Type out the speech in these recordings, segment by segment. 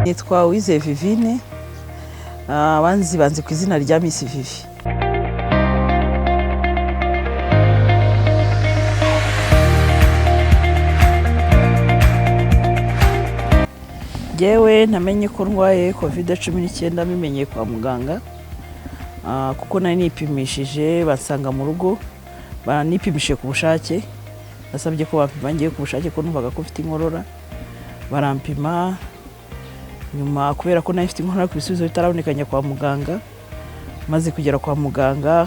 Nitwa Uwizeye Vivine, banzi ku izina rya Miss Vivi. Jewe namenye ko ndwaye COVID-19 bimenye kwa muganga, kuko nari nipimishije basanga mu rugo, banipimishije ku bushake, nasabye ko bapima ngiye ku bushake ko numvaga ko mfite inkorora, barampima. Nyuma kubera ko nari mfite inkorora ku bisubizo bitarabonekanye kwa muganga, maze kugera kwa muganga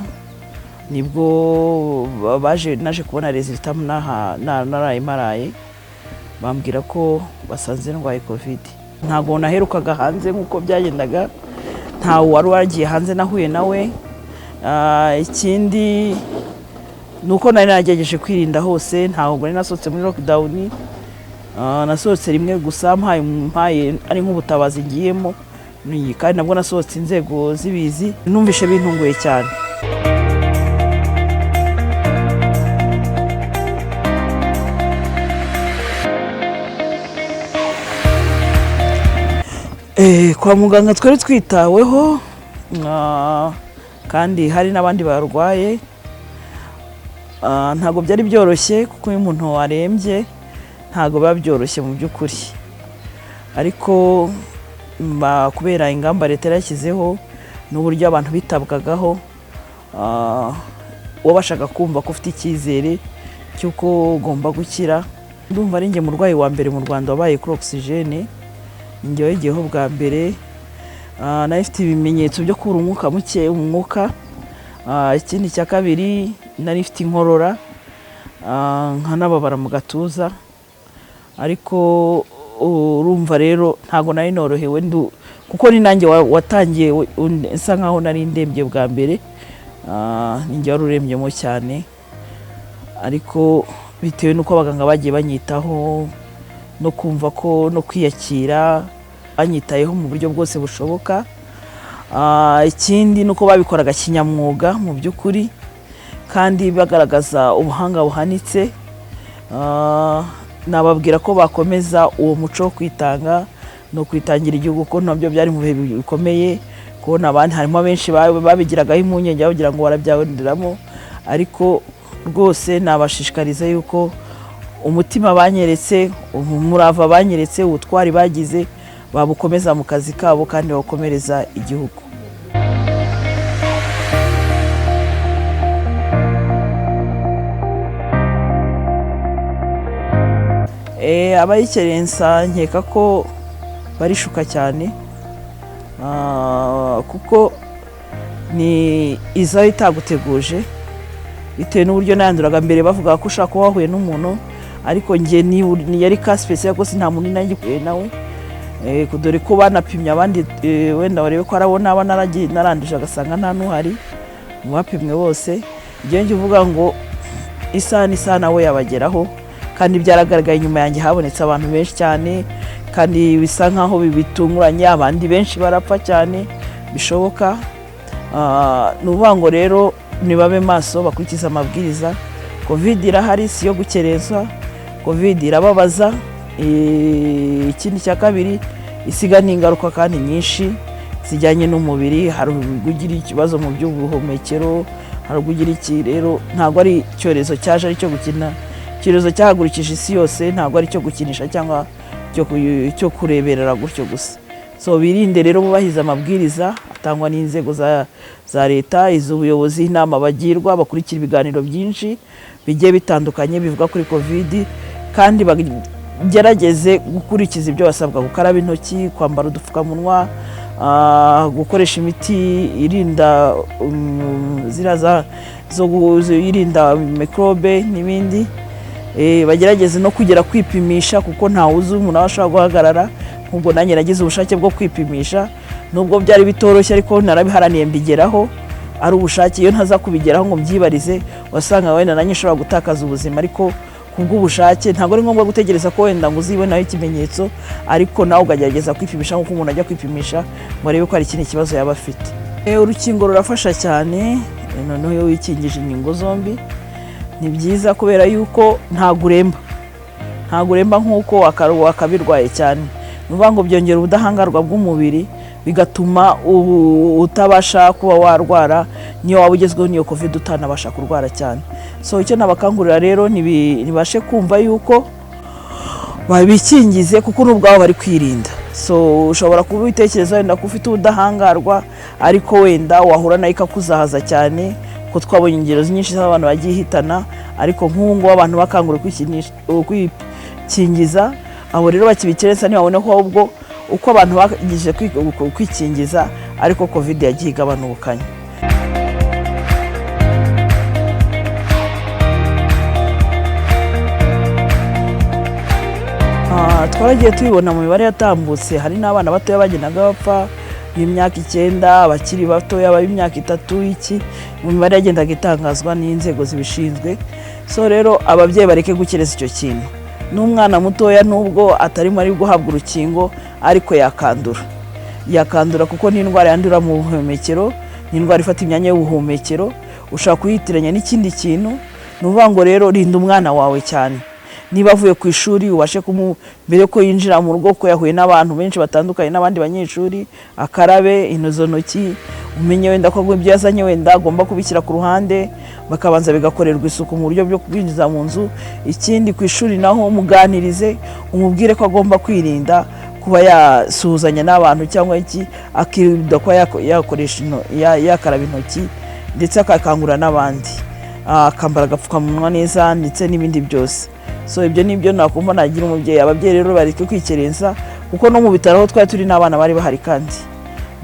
nibwo naje kubona resultat naraye bambwira ko basanze ndwaye COVID. Ntago naherukaga hanze nkuko byagendaga, nta wari wagiye hanze nahuye nawe. Ikindi nuko nari nagerageje kwirinda hose, ntago nari nasohotse muri lockdown, nasohotse rimwe gusa mpaye ari nk'ubutabazi ngiyemo, kandi nabwo nasohotse inzego zibizi, numvishe bintunguye cyane. Kwa muganga twari twitaweho, kandi hari n'abandi barwaye. Ntago byari byoroshye kuko uyu muntu warembye ntago babyoroshye mu by'ukuri, ariko kubera ingamba leta yarashyizeho n'uburyo abantu bitabwagaho, wabashaga kumva ko ufite icyizere cy'uko ugomba gukira. Ndumva ari njye murwayi wa mbere mu Rwanda wabaye kuri oxygene, njye wagiyeho bwa mbere. Nari mfite ibimenyetso byo kubura umwuka muke mu mwuka. Ikindi cya kabiri nari mfite inkorora, nkanababara mu gatuza, ariko urumva rero ntago nari norohewe kuko ni nanjye watangiye nsa nkaho nari ndembye bwa mbere. Ninjye wari urembyemo cyane, ariko bitewe nuko abaganga bagiye banyitaho no kumva ko no kwiyakira, banyitayeho mu buryo bwose bushoboka. Ikindi nuko babikoraga kinyamwuga mu by'ukuri, kandi bagaragaza ubuhanga buhanitse. Nababwira ko bakomeza uwo muco wo kwitanga no kwitangira igihugu, ko nabyo byari mu bihe bikomeye, kubona abandi harimo benshi babigiragaho impungenge bagira ngo barabyawenderamo, ariko rwose nabashishikariza yuko umutima banyeretse, umurava banyeretse, ubutwari bagize babukomeza mu kazi kabo kandi bakomereza igihugu. Abayikerensa nkeka ko barishuka cyane, kuko ni izaho itaguteguje, bitewe n'uburyo nanduraga mbere bavuga ko ushaka kuba wahuye n'umuntu, ariko njye ni yari ka special ko nta muntu nagiye nawe. Dore ko banapimye abandi wenda barebe ko arabona narandije agasanga nta nuhari mu bapimwe bose. Njye uvuga ngo isaha nawe yabageraho, kandi byaragaragaye nyuma yanjye habonetse abantu benshi cyane, kandi bisa nkaho bitunguranye, abandi benshi barapfa cyane bishoboka. Nuvuga ngo rero nibabe maso, bakurikiza amabwiriza. COVID irahari, si yo gukereza. COVID irababaza. Ikindi cya kabiri, isiga n'ingaruka kandi nyinshi zijyanye n'umubiri. Hari ugira ikibazo mu by'ubuhumekero, hari ugira iki. Rero ntabwo ari icyorezo cyaje ari cyo gukina, icyorezo cyahagurukije isi yose, ntabwo ari cyo gukinisha cyangwa cyo kureberera gutyo gusa. So birinde rero, bubahiza amabwiriza atangwa n'inzego za leta, iz'ubuyobozi, inama bagirwa, bakurikira ibiganiro byinshi bigiye bitandukanye bivuga kuri COVID, kandi bagerageze gukurikiza ibyo basabwa: gukaraba intoki, kwambara udupfukamunwa, gukoresha imiti irinda irinda mikrobe n'ibindi. Bagerageze no kugera kwipimisha, kuko ntawe uzi umuntu aho ashobora guhagarara. Nk'ubwo nanjye nagize ubushake bwo kwipimisha, nubwo byari bitoroshye, ariko narabiharaniye mbigeraho. Ari ubushake, iyo ntaza kubigeraho ngo mbyibarize, wasanga wenda nanjye nshobora gutakaza ubuzima. Ariko kubw'ubushake ntabwo ari ngombwa gutegereza ko wenda ngo uzibonaho ikimenyetso, ariko nawe ukagerageza kwipimisha nk'uko umuntu ajya kwipimisha ngo arebe ko hari ikindi kibazo yaba afite. Urukingo rurafasha cyane, noneho iyo wikingije inkingo zombi ni byiza, kubera yuko ntabwo uremba nk'uko wakabirwaye cyane. nuvuga ngo byongera ubudahangarwa bw'umubiri bigatuma utabasha kuba warwara niyo waba ugezweho niyo covid utanabasha kurwara cyane. So icyo nabakangurira rero nibashe kumva yuko babikingize kuko n'ubwabo bari kwirinda. So ushobora kuba ubitekereza wenda ko ufite ubudahangarwa ariko wenda wahura nayo ikakuzahaza cyane ko twabonye ingero nyinshi z'abantu bagiye hitana, ariko nk'ubu ngubu abantu bakanguriwe kwikingiza, abo rero bakibikerensa ntibabone ko ahubwo uko abantu bagije kwikingiza ariko covid yagiye igabanukanye. Twaragiye tubibona mu mibare yatambutse, hari n'abana batoya bagendaga bapfa b'imyaka 9, abakiri batoya b'imyaka 3 iki, mu mibare yagendaga itangazwa n'inzego zibishinzwe. So rero ababyeyi bareke gukereza icyo kintu. N'umwana mutoya nubwo atarimo ari guhabwa urukingo ariko yakandura kuko ni indwara yandura mu buhumekero, ni indwara ifata imyanya y'ubuhumekero, ushaka kuyitiranya n'ikindi kintu. Nuvuga ngo rero rinda umwana wawe cyane. Niba avuye ku ishuri ubashe mbere ko yinjira mu rugo ko yahuye n'abantu benshi batandukanye n'abandi banyeshuri, akarabe intozo ntoki, umenye wenda ko ibyo yazanye wenda agomba kubishyira ku ruhande, bakabanza bigakorerwa isuku mu buryo bwo kubinjiza mu nzu. Ikindi ku ishuri naho umuganirize, umubwire ko agomba kwirinda kuba yasuhuzanya n'abantu cyangwa iki, akirinda ko yakoresha yakaraba intoki ndetse akakangura n'abandi, akambara agapfukamunwa neza ndetse n'ibindi byose. So ibyo nibyo nakumva nagira umubyeyi. Ababyeyi rero bareke kwikerensa kuko no mu bitaro twari turi n'abana bari bahari, kandi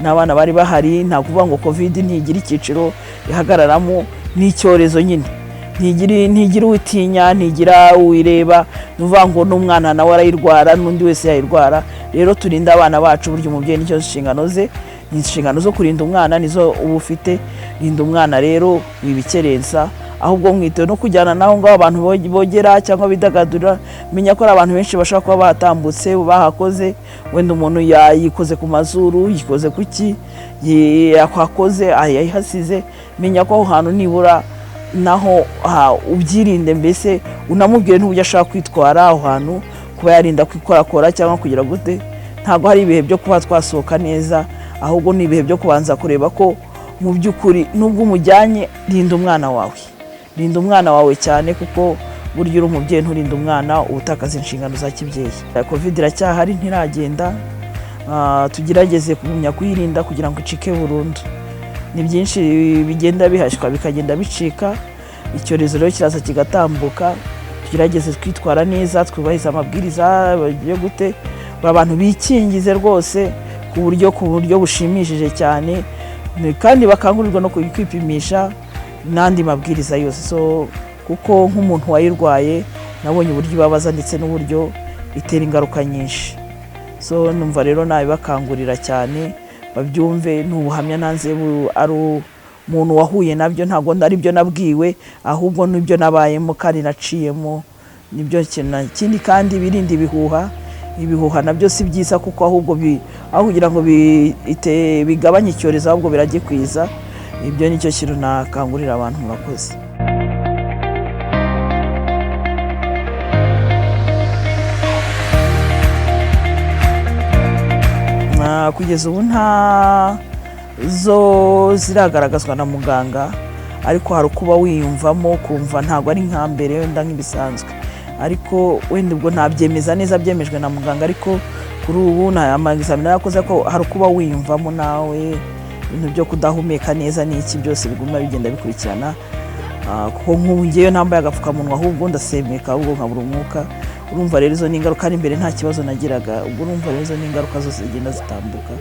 n'abana bari bahari. Nta kuvuga ngo covid ntigira ikiciro ihagararamo, n'icyorezo nyine ntigira uwitinya, ntigira uwireba. Nuvuga ngo n'umwana nawe arayirwara, n'undi wese yayirwara. Rero turinda abana bacu, buryo umubyeyi nicyo nshingano ze, ni inshingano zo kurinda umwana nizo uba ufite. Rinda umwana rero wibikerensa, ahubwo mwitewe no kujyana naho ngaho abantu bogera cyangwa bidagadura. Menya ko abantu benshi bashaka kuba batambutse bahakoze, wenda umuntu yayikoze ku mazuru, yikoze kuki yakwakoze yahasize. Menya ko aho hantu nibura naho ubyirinde, mbese unamubwire n'uburyo ashaka kwitwara aho hantu, kuba yarinda kwikorakora cyangwa kugira gute. Ntabwo hari ibihe byo kuba twasohoka neza, ahubwo ni ibihe byo kubanza kureba ko mu by'ukuri nubwo umujyanye, rinda umwana wawe. Rinda umwana wawe cyane kuko buryo uri umubyeyi nturinda umwana ubutakaza inshingano za kibyeyi. Covid iracyahari ntiragenda, tugerageze kumenya kuyirinda kugira ngo icike burundu. Ni byinshi bigenda bihashwa bikagenda bicika, icyorezo rero kiraza kigatambuka. Tugerageze twitwara neza, twubahiriza amabwiriza bagiye gute, abantu bikingize rwose ku buryo bushimishije cyane, kandi bakangurirwa no kwipimisha n'andi mabwiriza yose. So kuko nk'umuntu wayirwaye nabonye uburyo ibabaza ndetse n'uburyo itera ingaruka nyinshi. So numva rero nabibakangurira cyane babyumve. N'ubuhamya nanze ari umuntu wahuye nabyo, ntabwo ari byo nabwiwe, ahubwo n'ibyo nabayemo kandi naciyemo. Nibyo kindi kandi birinde ibihuha nabyo si byiza, kuko ahubwo aho kugira ngo bigabanye icyorezo ahubwo biragikwiza. Ibyo nicyo kintu nakangurira abantu. Murakoze. Kugeza ubu nta zo ziragaragazwa na muganga, ariko hari kuba wiyumvamo kumva ntabwo ari nka mbere wenda nk'ibisanzwe, ariko wenda ubwo ntabyemeza neza byemejwe na muganga. Ariko kuri ubu nta amazamini yakoze ko hari kuba wiyumvamo nawe ibintu byo kudahumeka neza n'iki byose biguma bigenda bikurikirana. Kuko nk'ubu ngewe nambaye agapfukamunwa ahubwo ndasemeka, ahubwo nkabura umwuka. Urumva rero izo ni ingaruka. Imbere nta kibazo nagiraga, ubwo urumva rero izo ni ingaruka zose zigenda zitambuka.